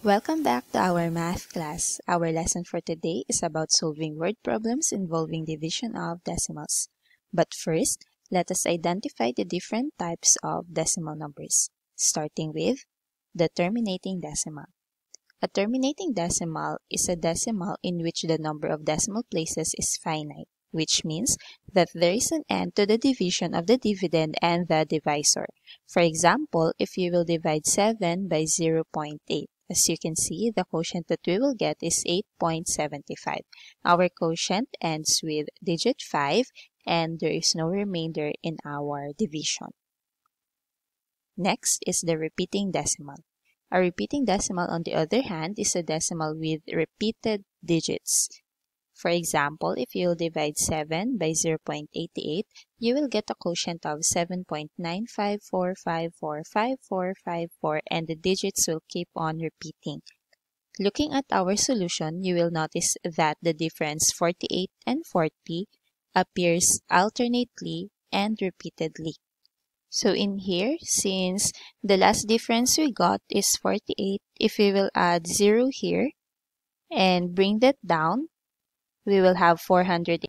Welcome back to our math class. Our lesson for today is about solving word problems involving division of decimals. But first, let us identify the different types of decimal numbers, starting with the terminating decimal. A terminating decimal is a decimal in which the number of decimal places is finite, which means that there is an end to the division of the dividend and the divisor. For example, if you will divide 7 by 0.8, as you can see, the quotient that we will get is 8.75. Our quotient ends with digit 5 and there is no remainder in our division. Next is the repeating decimal. A repeating decimal, on the other hand, is a decimal with repeated digits. For example, if you divide 7 by 0.88, you will get a quotient of 7.954545454, and the digits will keep on repeating. Looking at our solution, you will notice that the difference 48 and 40 appears alternately and repeatedly. So in here, since the last difference we got is 48, if we will add 0 here and bring that down, we will have 480.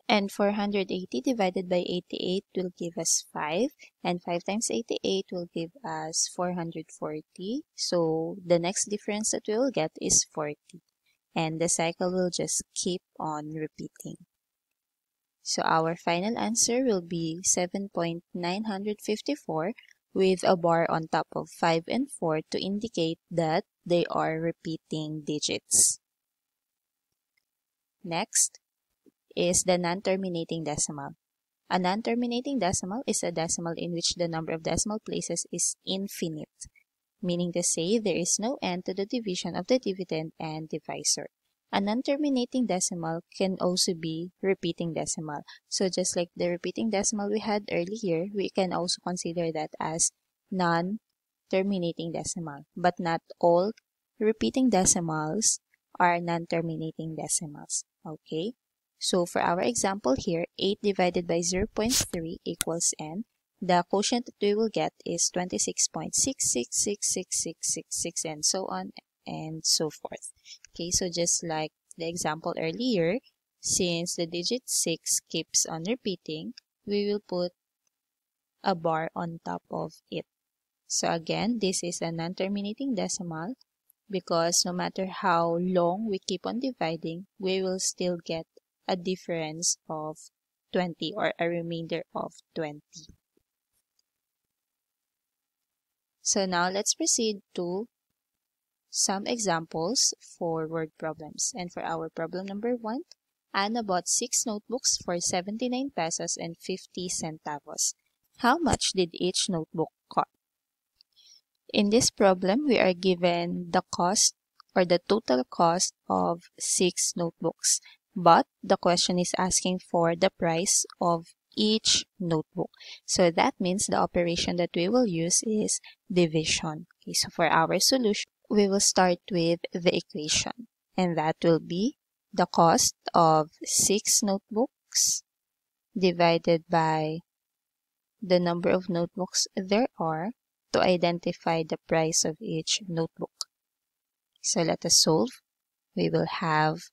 And 480 divided by 88 will give us 5. And 5 times 88 will give us 440. So the next difference that we will get is 40. And the cycle will just keep on repeating. So our final answer will be 7.954 with a bar on top of 5 and 4 to indicate that they are repeating digits. Next is the non-terminating decimal. A non-terminating decimal is a decimal in which the number of decimal places is infinite, meaning to say there is no end to the division of the dividend and divisor. A non-terminating decimal can also be repeating decimal. So just like the repeating decimal we had earlier, we can also consider that as non-terminating decimal. But not all repeating decimals are non-terminating decimals. Okay? So for our example here, 8 divided by 0.3 equals n. The quotient that we will get is 26.66666666 and so on and so forth. Okay, so just like the example earlier, since the digit 6 keeps on repeating, we will put a bar on top of it. So again, this is a non-terminating decimal because no matter how long we keep on dividing, we will still get a difference of 20 or a remainder of 20. So now let's proceed to some examples for word problems. And for our problem number 1, Anna bought 6 notebooks for 79 pesos and 50 centavos. How much did each notebook cost? In this problem, we are given the cost or the total cost of 6 notebooks. But the question is asking for the price of each notebook. So that means the operation that we will use is division. Okay, so for our solution, we will start with the equation. And that will be the cost of 6 notebooks divided by the number of notebooks there are to identify the price of each notebook. So let us solve. We will have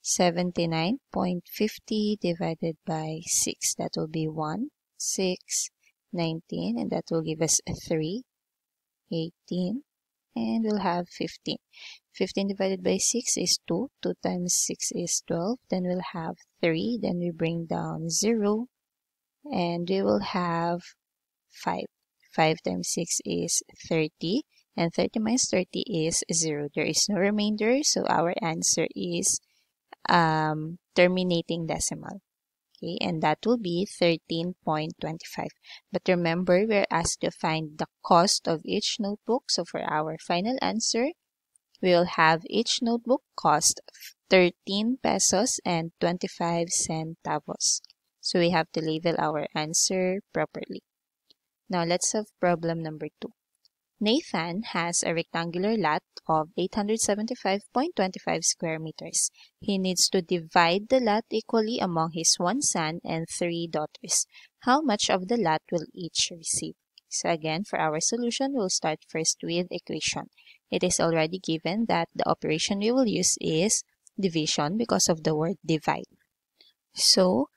79.50 divided by 6. That will be 1, 6, 19, and that will give us 3, 18, and we'll have 15. 15 divided by 6 is 2. 2 times 6 is 12. Then we'll have 3. Then we bring down 0, and we will have 5. 5 times 6 is 30, and 30 minus 30 is 0. There is no remainder, so our answer is terminating decimal. Okay, and that will be 13.25. But remember, we're asked to find the cost of each notebook. So for our final answer, we will have each notebook cost 13 pesos and 25 centavos. So we have to label our answer properly. Now let's solve problem number 2. Nathan has a rectangular lot of 875.25 square meters. He needs to divide the lot equally among his 1 son and 3 daughters. How much of the lot will each receive? So again, for our solution, we'll start first with equation. it is already given that the operation we will use is division because of the word divide. So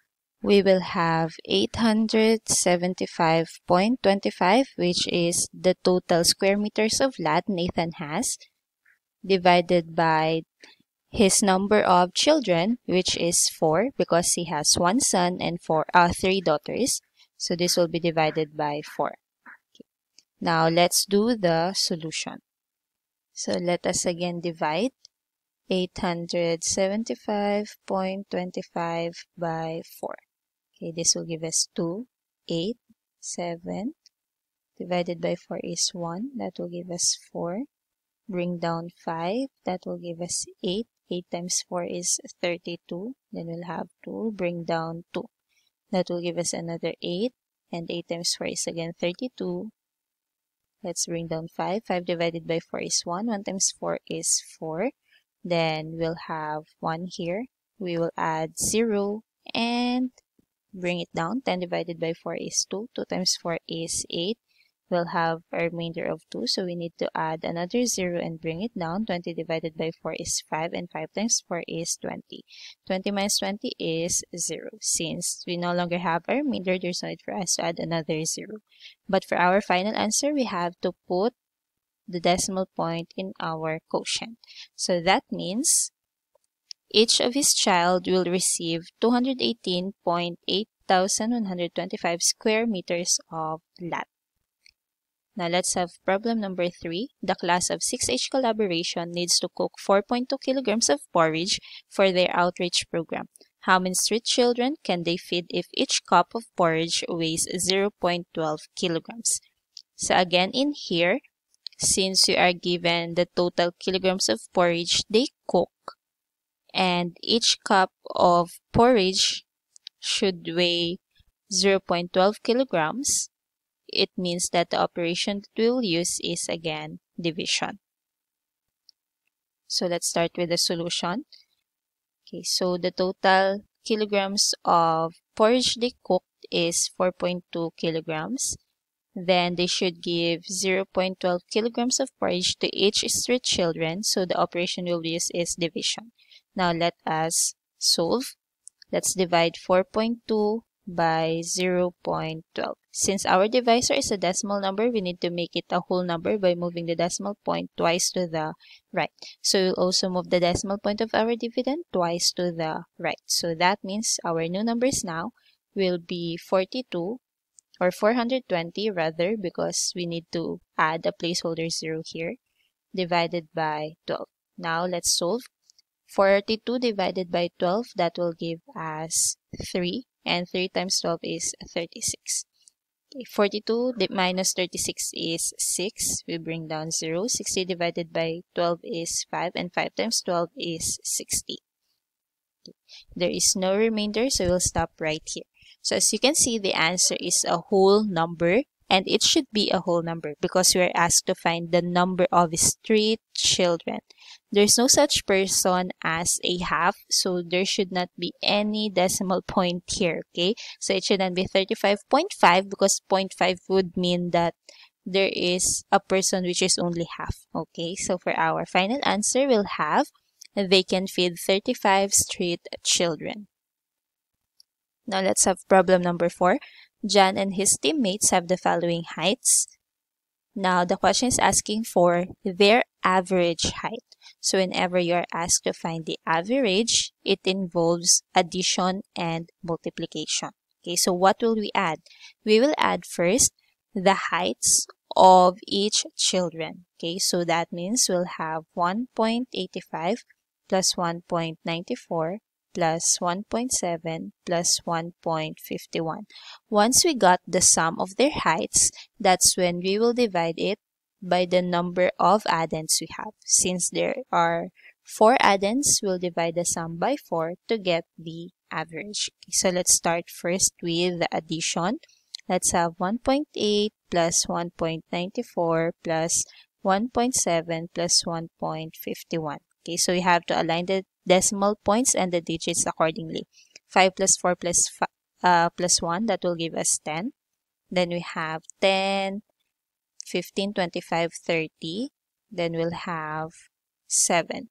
we will have 875.25, which is the total square meters of land Nathan has, divided by his number of children, which is 4, because he has 1 son and 3 daughters. So this will be divided by 4. Okay. Now let's do the solution. So let us again divide 875.25 by 4. Okay, this will give us 2, 8, 7. Divided by 4 is 1. That will give us 4. Bring down 5. That will give us 8. 8 times 4 is 32. Then we'll have 2. Bring down 2. That will give us another 8. And 8 times 4 is again 32. Let's bring down 5. 5 divided by 4 is 1. 1 times 4 is 4. Then we'll have 1 here. We will add 0 and bring it down. 10 divided by 4 is 2. 2 times 4 is 8. We'll have a remainder of 2. So we need to add another 0 and bring it down. 20 divided by 4 is 5. And 5 times 4 is 20. 20 minus 20 is 0. Since we no longer have a remainder, there's no need for us to add another 0. But for our final answer, we have to put the decimal point in our quotient. So that means each of his child will receive 218,8125 square meters of land. Now let's have problem number 3. The class of 6H collaboration needs to cook 4.2 kilograms of porridge for their outreach program. How many street children can they feed if each cup of porridge weighs 0.12 kilograms? So again in here, since you are given the total kilograms of porridge they cook, and each cup of porridge should weigh 0.12 kilograms, it means that the operation that we will use is again division. So let's start with the solution. Okay, so the total kilograms of porridge they cooked is 4.2 kilograms. Then they should give 0.12 kilograms of porridge to each street children. So the operation we'll use is division. Now let us solve. Let's divide 4.2 by 0.12. Since our divisor is a decimal number, we need to make it a whole number by moving the decimal point twice to the right. So we'll also move the decimal point of our dividend twice to the right. So that means our new numbers now will be 42, or 420 rather, because we need to add a placeholder 0 here, divided by 12. Now let's solve. 42 divided by 12, that will give us 3, and 3 times 12 is 36. Okay, 42 minus 36 is 6. We bring down 0. 60 divided by 12 is 5, and 5 times 12 is 60. Okay. There is no remainder, so we'll stop right here. So as you can see, the answer is a whole number, and it should be a whole number because we are asked to find the number of street children. There's no such person as a half, so there should not be any decimal point here, okay? So it shouldn't be 35.5 because 0.5 would mean that there is a person which is only half, okay? So for our final answer, we'll have they can feed 35 street children. Now let's have problem number 4. John and his teammates have the following heights. Now the question is asking for their average height. So whenever you are asked to find the average, it involves addition and multiplication. Okay, so what will we add? We will add first the heights of each children. Okay, so that means we'll have 1.85 plus 1.94 plus 1.7 plus 1.51. Once we got the sum of their heights, that's when we will divide it by the number of addends we have. Since there are 4 addends, we'll divide the sum by 4 to get the average. Okay, so let's start first with the addition. Let's have 1.8 plus 1.94 plus 1.7 plus 1.51. Okay, so we have to align the decimal points and the digits accordingly. 5 plus 4 plus 1, that will give us 10. Then we have 10, 15, 25, 30. then we'll have 7.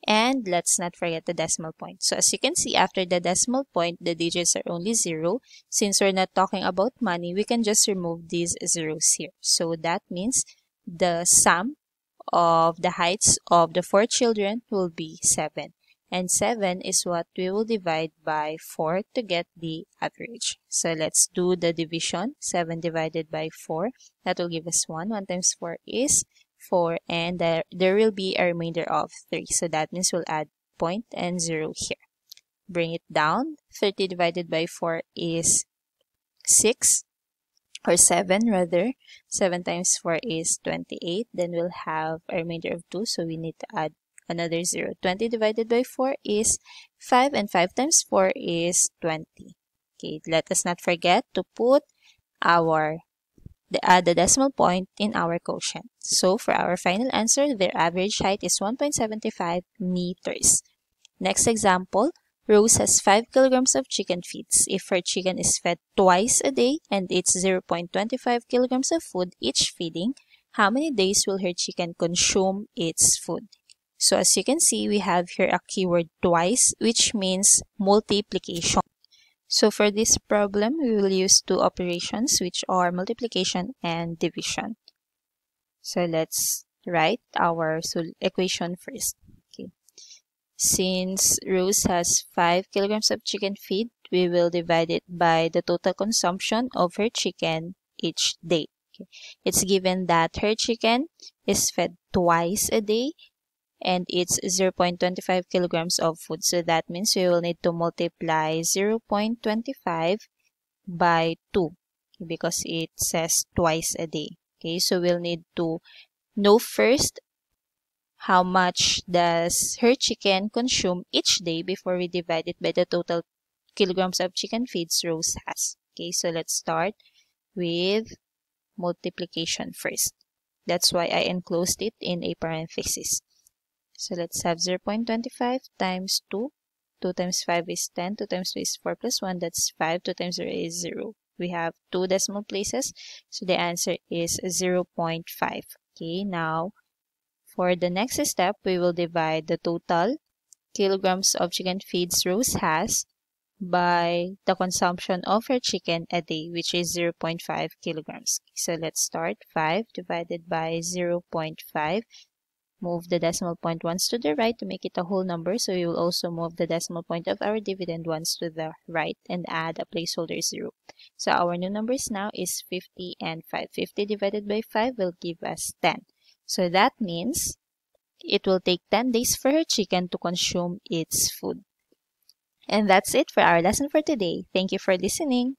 And let's not forget the decimal point. So as you can see, after the decimal point, the digits are only 0. Since we're not talking about money, we can just remove these zeros here. So that means the sum of the heights of the 4 children will be 7. And 7 is what we will divide by 4 to get the average. So let's do the division. 7 divided by 4. That will give us 1. 1 times 4 is 4. And there will be a remainder of 3. So that means we'll add point and 0 here. Bring it down. 30 divided by 4 is 6. Or 7 rather. 7 times 4 is 28. Then we'll have a remainder of 2. So we need to add another 0. 20 divided by 4 is 5. And 5 times 4 is 20. Okay, let us not forget to put the decimal point in our quotient. So for our final answer, their average height is 1.75 meters. Next example. Rose has 5 kilograms of chicken feeds. If her chicken is fed twice a day and eats 0.25 kilograms of food each feeding, how many days will her chicken consume its food? So as you can see, we have here a keyword twice, which means multiplication. So for this problem, we will use two operations, which are multiplication and division. So let's write our equation first. Okay. Since Rose has 5 kilograms of chicken feed, we will divide it by the total consumption of her chicken each day. Okay. It's given that her chicken is fed twice a day and it's 0.25 kilograms of food. So that means we will need to multiply 0.25 by 2 because it says twice a day. Okay, so we'll need to know first how much does her chicken consume each day before we divide it by the total kilograms of chicken feeds Rose has. Okay, so let's start with multiplication first. That's why I enclosed it in a parenthesis. So let's have 0.25 times 2. 2 times 5 is 10. 2 times 2 is 4 plus 1. That's 5. 2 times 0 is 0. We have 2 decimal places. So the answer is 0.5. Okay, now for the next step, we will divide the total kilograms of chicken feeds Rose has by the consumption of her chicken a day, which is 0.5 kilograms. So let's start. 5 divided by 0.5. Move the decimal point once to the right to make it a whole number. So we will also move the decimal point of our dividend once to the right and add a placeholder 0. So our new numbers now is 50 and 5. 50 divided by 5 will give us 10. So that means it will take 10 days for her chicken to consume its food. And that's it for our lesson for today. Thank you for listening.